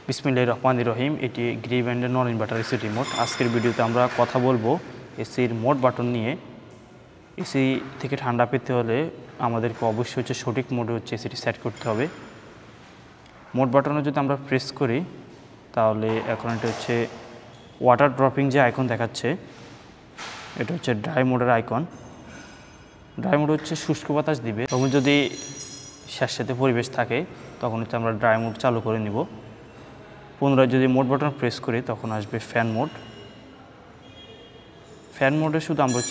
বিসমিল্লাহির রহমানির রহিম। এটি গ্রি ব্র্যান্ডের নন ইনভার্টার এসি রিমোট। আজকের ভিডিওতে আমরা কথা বলবো এসির মোড বাটন নিয়ে। এসি থেকে ঠান্ডা পেতে হলে আমাদেরকে অবশ্যই সঠিক মোডে এসিটি সেট করতে হবে। মোড বাটনে যদি আমরা প্রেস করি তাহলে এখন এটা ওয়াটার ড্রপিং যে আইকন দেখাচ্ছে, এটা ড্রাই মোডের আইকন। ড্রাই মোড শুষ্ক বাতাস দিবে, তখন যদি স্যাঁতসেঁতে পরিবেশ থাকে তখন আমরা ড্রাই মোড চালু করে নিব। পুনরায় যদি মোড বাটন প্রেস করি তখন আসবে ফ্যান মোড। ফ্যান মোডে শুধু আমরা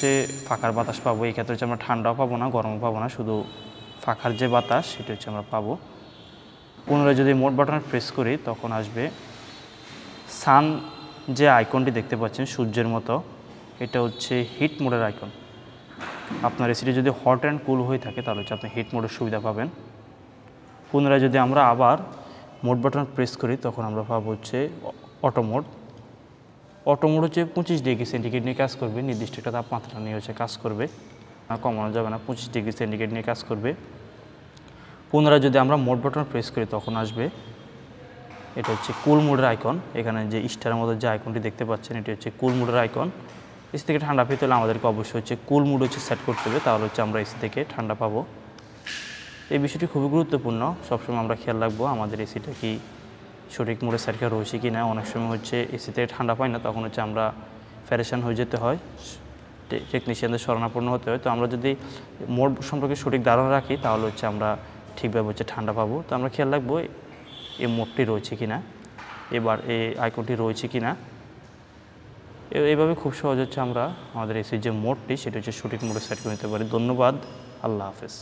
ফাঁকার বাতাস পাবো। এই ক্ষেত্রে আমরা ঠান্ডাও পাবো না, গরমও পাবো না, শুধু ফাঁকার যে বাতাস সেটা আমরা পাবো। পুনরায় যদি মোড বাটন প্রেস করি তখন আসবে সান যে আইকনটি দেখতে পাচ্ছেন সূর্যের মতো, এটা হিট মোডের আইকন। আপনার এসিটি যদি হট অ্যান্ড কুল হয়ে থাকে তাহলে আপনি হিট মোডের সুবিধা পাবেন। পুনরায় যদি আমরা আবার মোড বাটন প্রেস করি তখন আমরা পাবো auto mode. Auto mode 25 degree centigrade নিয়ে কাজ করবে, নির্দিষ্ট একটা তাপমাত্রা নিয়ে কাজ করবে, কমানো যাবে না, 25 ডিগ্রি সেন্টিগ্রেড নিয়ে কাজ করবে। পুনরায় যদি আমরা মোড বাটন প্রেস করি তখন আসবে এটা কুল মোডের আইকন। এখানে যে স্টারের মধ্যে যে আইকনটি দেখতে পাচ্ছেন এটি কুল মোডের আইকন। এসি থেকে ঠান্ডা পেতে হলে আমাদেরকে অবশ্যই কুল মোড সেট করতে হবে, তাহলে আমরা এসি থেকে ঠান্ডা পাবো। এই বিষয়টি খুবই গুরুত্বপূর্ণ, সবসময় আমরা খেয়াল রাখবো আমাদের এসিটা কি সঠিক মোডে সেট করা রয়েছে কি না। অনেক সময় এসি থেকে ঠান্ডা পাই না, তখন আমরা প্যারেশান হয়ে যেতে হয়, টেকনিশিয়ানদের শরণাপন্ন হতে হয়। তো আমরা যদি মোড সম্পর্কে সঠিক ধারণা রাখি তাহলে আমরা ঠিকভাবে ঠান্ডা পাবো। তো আমরা খেয়াল রাখবো এই মোডটি রয়েছে কি না, এবার এই আইকনটি রয়েছে কি না। এইভাবে খুব সহজ আমরা আমাদের এসির যে মোডটি সেটা সঠিক মোডে সেট করে নিতে পারি। ধন্যবাদ, আল্লাহ হাফেজ।